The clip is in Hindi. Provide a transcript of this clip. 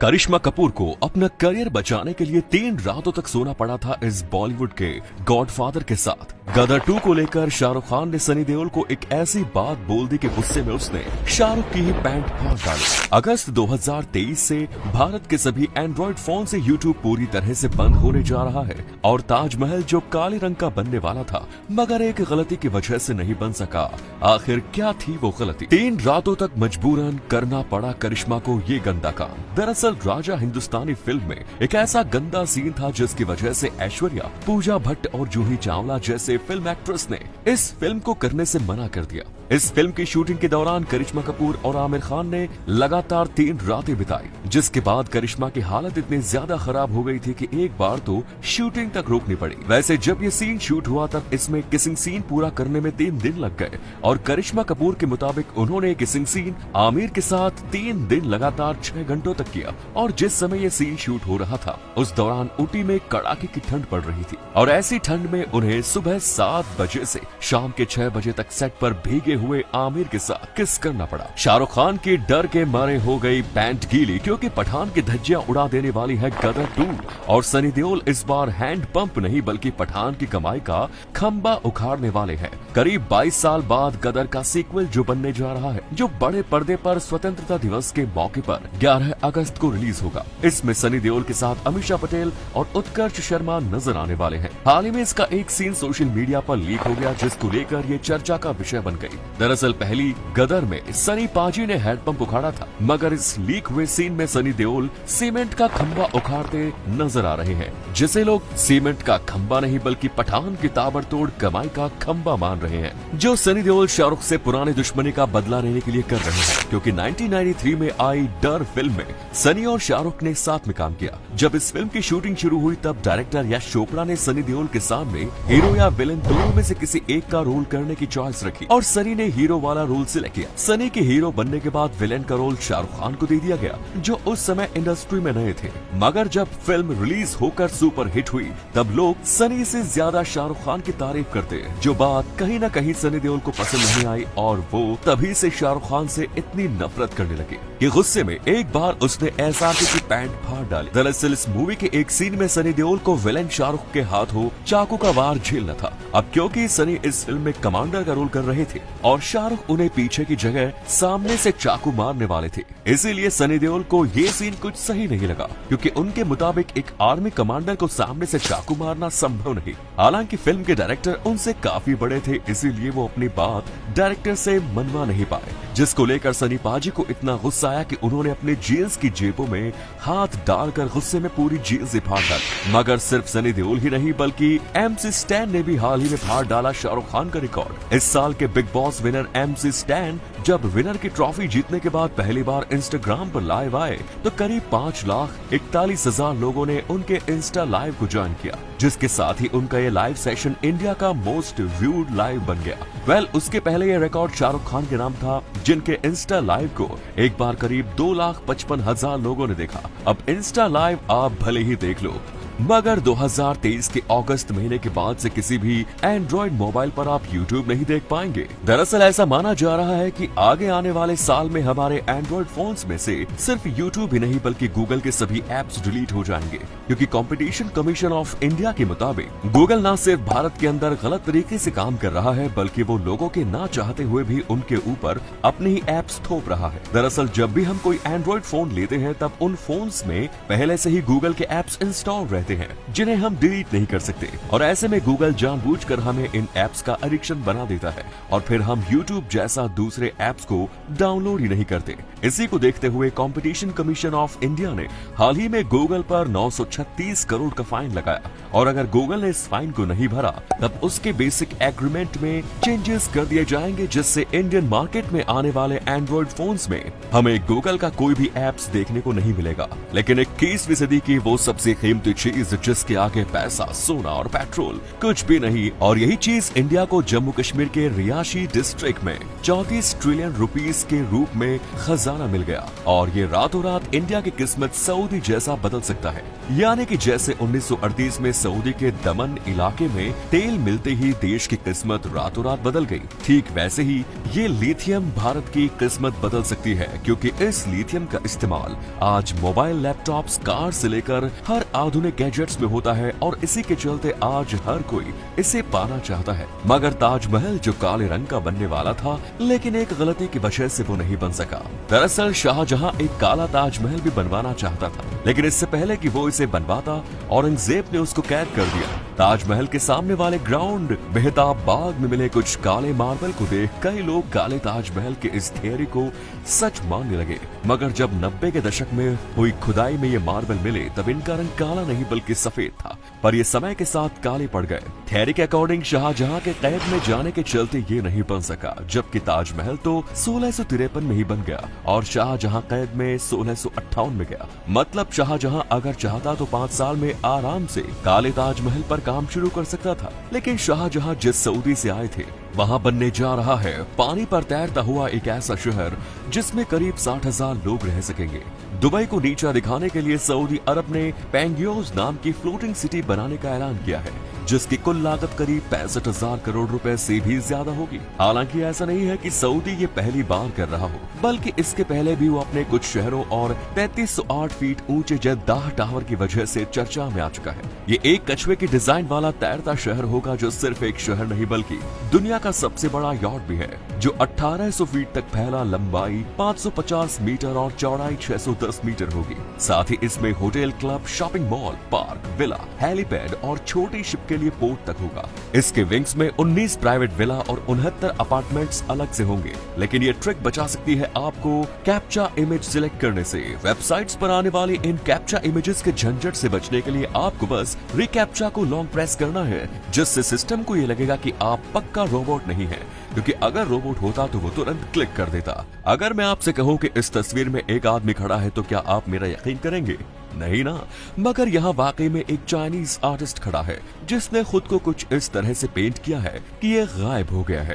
करिश्मा कपूर को अपना करियर बचाने के लिए 3 रातों तक सोना पड़ा था इस बॉलीवुड के गॉडफादर के साथ। गदर 2 को लेकर शाहरुख खान ने सनी देओल को एक ऐसी बात बोल दी कि गुस्से में उसने शाहरुख की ही पैंट फाड़ डाली। अगस्त 2023 से भारत के सभी एंड्रॉइड फोन से यूट्यूब पूरी तरह से बंद होने जा रहा है और ताजमहल जो काले रंग का बनने वाला था मगर एक गलती की वजह से नहीं बन सका। आखिर क्या थी वो गलती? 3 रातों तक मजबूरन करना पड़ा करिश्मा को ये गंदा काम। दरअसल राजा हिंदुस्तानी फिल्म में एक ऐसा गंदा सीन था जिसकी वजह से ऐश्वर्या, पूजा भट्ट और जूही चावला जैसे फिल्म एक्ट्रेस ने इस फिल्म को करने से मना कर दिया। इस फिल्म की शूटिंग के दौरान करिश्मा कपूर और आमिर खान ने लगातार 3 रातें बिताई, जिसके बाद करिश्मा की हालत इतनी ज्यादा खराब हो गई थी कि एक बार तो शूटिंग तक रोकनी पड़ी। वैसे जब ये सीन शूट हुआ तब इसमें किसिंग सीन पूरा करने में 3 दिन लग गए और करिश्मा कपूर के मुताबिक उन्होंने किसिंग सीन आमिर के साथ 3 दिन लगातार 6 घंटों तक किया। और जिस समय ये सीन शूट हो रहा था उस दौरान ऊटी में कड़ाके की ठंड पड़ रही थी और ऐसी ठंड में उन्हें सुबह 7 बजे से शाम के 6 बजे तक सेट पर भीगे हुए आमिर के साथ किस करना पड़ा। शाहरुख खान की डर के मारे हो गई पैंट गीली क्योंकि पठान की धज्जियां उड़ा देने वाली है गदर 2 और सनी देओल इस बार हैंड पंप नहीं बल्कि पठान की कमाई का खंबा उखाड़ने वाले हैं। करीब 22 साल बाद गदर का सीक्वल जो बनने जा रहा है, जो बड़े पर्दे पर स्वतंत्रता दिवस के मौके पर 11 अगस्त को रिलीज होगा। इसमें सनी देओल के साथ अमीषा पटेल और उत्कर्ष शर्मा नजर आने वाले हैं। हाल ही में इसका एक सीन सोशल मीडिया पर लीक हो गया जिसको लेकर ये चर्चा का विषय बन गई। दरअसल पहली गदर में सनी पाजी ने हैंडपंप उखाड़ा था मगर इस लीक हुए सीन में सनी देओल सीमेंट का खंबा उखाड़ते नजर आ रहे हैं, जिसे लोग सीमेंट का खंबा नहीं बल्कि पठान की ताबड़तोड़ कमाई का खंबा मान रहे हैं, जो सनी देओल शाहरुख से पुराने दुश्मनी का बदला लेने के लिए कर रहे हैं। क्योंकि 1993 में आई डर फिल्म में सनी और शाहरुख ने साथ में काम किया। जब इस फिल्म की शूटिंग शुरू हुई तब डायरेक्टर यश चोपड़ा ने सनी देओल के सामने हीरो या विलेन दोनों में से किसी एक का रोल करने की चॉइस रखी और सनी ने हीरो वाला रोल सिलेक्ट किया। सनी के हीरो बनने के बाद विलेन का रोल शाहरुख खान को दे दिया गया जो उस समय इंडस्ट्री में नए थे। मगर जब फिल्म रिलीज होकर सुपर हिट हुई तब लोग सनी से ज्यादा शाहरुख खान की तारीफ करते, जो बात कहीं न कहीं सनी देओल को पसंद नहीं आई और वो तभी से शाहरुख खान से इतनी नफरत करने लगे कि गुस्से में एक बार उसने एसआरके की पैंट फाड़ डाली। दरअसल इस मूवी के एक सीन में सनी देओल को विलेन शाहरुख के हाथों चाकू का वार झेलना था। अब क्योंकि सनी इस फिल्म में कमांडर का रोल कर रहे थे और शाहरुख उन्हें पीछे की जगह सामने से चाकू मारने वाले थे, इसीलिए सनी देओल को ये सीन कुछ सही नहीं लगा क्योंकि उनके मुताबिक एक आर्मी कमांडर को सामने से चाकू मारना संभव नहीं। हालांकि फिल्म के डायरेक्टर उनसे काफी बड़े थे, इसीलिए वो अपनी बात डायरेक्टर से मनवा नहीं पाए, जिसको लेकर सनी पाजी को इतना गुस्सा आया कि उन्होंने अपने जीन्स की जेबों में हाथ डालकर गुस्से में पूरी जीन्स फाड़ डाली। मगर सिर्फ सनी देओल ही नहीं बल्कि MC स्टैन ने भी हाल ही में फाड़ डाला शाहरुख खान का रिकॉर्ड। इस साल के big boss winner MC stand जब विनर की ट्रॉफी जीतने के बाद पहली बार इंस्टाग्राम पर लाइव आए तो करीब 5,41,000 लोगों ने उनके इंस्टा लाइव को ज्वाइन किया, जिसके साथ ही उनका ये लाइव सेशन इंडिया का मोस्ट व्यूड लाइव बन गया। उसके पहले ये रिकॉर्ड शाहरुख खान के नाम था, जिनके इंस्टा लाइव को एक बार करीब 2,55,000 लोगों ने देखा। अब इंस्टा लाइव आप भले ही देख लो मगर 2023 के अगस्त महीने के बाद से किसी भी एंड्रॉइड मोबाइल पर आप YouTube नहीं देख पाएंगे। दरअसल ऐसा माना जा रहा है कि आगे आने वाले साल में हमारे एंड्रॉइड फोन्स में से सिर्फ YouTube ही नहीं बल्कि गूगल के सभी एप्स डिलीट हो जाएंगे, क्योंकि कंपटीशन कमीशन ऑफ इंडिया के मुताबिक गूगल न सिर्फ भारत के अंदर गलत तरीके से काम कर रहा है बल्कि वो लोगों के ना चाहते हुए भी उनके ऊपर अपने ही एप्स थोप रहा है। दरअसल जब भी हम कोई एंड्रॉइड फोन लेते हैं तब उन फोन्स में पहले से ही गूगल के एप्स इंस्टॉल रहते हैं जिन्हें हम डिलीट नहीं कर सकते और ऐसे में गूगल जानबूझकर हमें इन एप्स का एडिक्शन बना देता है और फिर हम YouTube जैसा दूसरे एप्स को डाउनलोड ही नहीं करते। इसी को देखते हुए कंपटीशन कमीशन ऑफ इंडिया ने हाल ही में गूगल पर 936 करोड़ का फाइन लगाया और अगर गूगल ने इस फाइन को नहीं भरा तब उसके बेसिक एग्रीमेंट में चेंजेस कर दिए जाएंगे, जिससे इंडियन मार्केट में आने वाले एंड्रॉइड फोन्स में हमें गूगल का कोई भी एप्स देखने को नहीं मिलेगा। लेकिन 21वीं सदी की वो सबसे कीमती चीज चीज जिसके आगे पैसा, सोना और पेट्रोल कुछ भी नहीं। और यही चीज इंडिया को जम्मू कश्मीर के रियाशी डिस्ट्रिक्ट में 34 ट्रिलियन रुपीस के रूप में खजाना मिल गया। और ये रातों रात इंडिया की किस्मत सऊदी जैसा बदल सकता है। यानी कि जैसे 1938 में सऊदी के दमन इलाके में तेल मिलते ही देश की किस्मत रातों रात बदल गई, ठीक वैसे ही ये लिथियम भारत की किस्मत बदल सकती है, क्योंकि इस लिथियम का इस्तेमाल आज मोबाइल, लैपटॉप्स, कार से लेकर हर आधुनिक गैजेट्स में होता है। और इसी के चलते आज हर कोई इसे पाना चाहता है। मगर ताजमहल जो काले रंग का बनने वाला था, लेकिन एक गलती की वजह से वो नहीं बन सका। दरअसल शाहजहां एक काला ताजमहल भी बनवाना चाहता था, लेकिन इससे पहले कि वो इसे बनवाता, औरंगजेब ने उसको कैद कर दिया। ताजमहल के सामने वाले ग्राउंड बेहताब बाग में मिले कुछ काले मार्बल को देख कई लोग काले ताजमहल के इस थियरी को सच मानने लगे। मगर जब 90 के दशक में हुई खुदाई में ये मार्बल मिले, तब इनका रंग काला नहीं बल्कि सफेद था, पर ये समय के साथ काले पड़ गए। थियरी के अकॉर्डिंग शाहजहां के कैद में जाने के चलते ये नहीं बन सका, जबकि ताजमहल तो 1653 में ही बन गया और शाहजहां कैद में 1658 में गया। मतलब शाहजहां अगर चाहता तो 5 साल में आराम से काले ताजमहल पर काम शुरू कर सकता था। लेकिन शाहजहां जिस सऊदी से आए थे, वहाँ बनने जा रहा है पानी पर तैरता हुआ एक ऐसा शहर जिसमें करीब 60,000 लोग रह सकेंगे। दुबई को नीचा दिखाने के लिए सऊदी अरब ने पेंगियोज नाम की फ्लोटिंग सिटी बनाने का ऐलान किया है, जिसकी कुल लागत करीब 65,000 करोड़ रुपए से भी ज्यादा होगी। हालांकि ऐसा नहीं है कि सऊदी ये पहली बार कर रहा हो, बल्कि इसके पहले भी वो अपने कुछ शहरों और 3308 फीट ऊंचे जेद्दाह टावर की वजह से चर्चा में आ चुका है। ये एक कछुए की डिजाइन वाला तैरता शहर होगा, जो सिर्फ एक शहर नहीं बल्कि दुनिया का सबसे बड़ा यॉट भी है, जो 1800 फीट तक फैला, लंबाई 550 मीटर और चौड़ाई 610 मीटर होगी। साथ ही इसमें hotel, club, shopping mall, park, villa, helipad और छोटी शिप के लिए पोर्ट तक होगा। इसके विंग्स में 19 प्राइवेट विला और 69 अपार्टमेंट्स अलग से होंगे। लेकिन ये ट्रिक बचा सकती है आपको कैप्चा इमेज सिलेक्ट करने से। वेबसाइट्स पर आने वाली इन कैप्चा इमेजेस के झंझट से बचने के लिए आपको बस रिकैप्चा को लॉन्ग प्रेस करना है, जिससे सिस्टम को ये लगेगा कि आप पक्का रोबोट नहीं है, क्योंकि अगर रोबोट होता तो वो तुरंत क्लिक कर देता। अगर मैं आपसे कहूँ कि इस तस्वीर में एक आदमी खड़ा है, तो क्या आप मेरा यकीन करेंगे? नहीं ना। मगर यहाँ वाकई में एक चाइनीज आर्टिस्ट खड़ा है, जिसने खुद को कुछ इस तरह से पेंट किया है कि ये गायब हो गया है।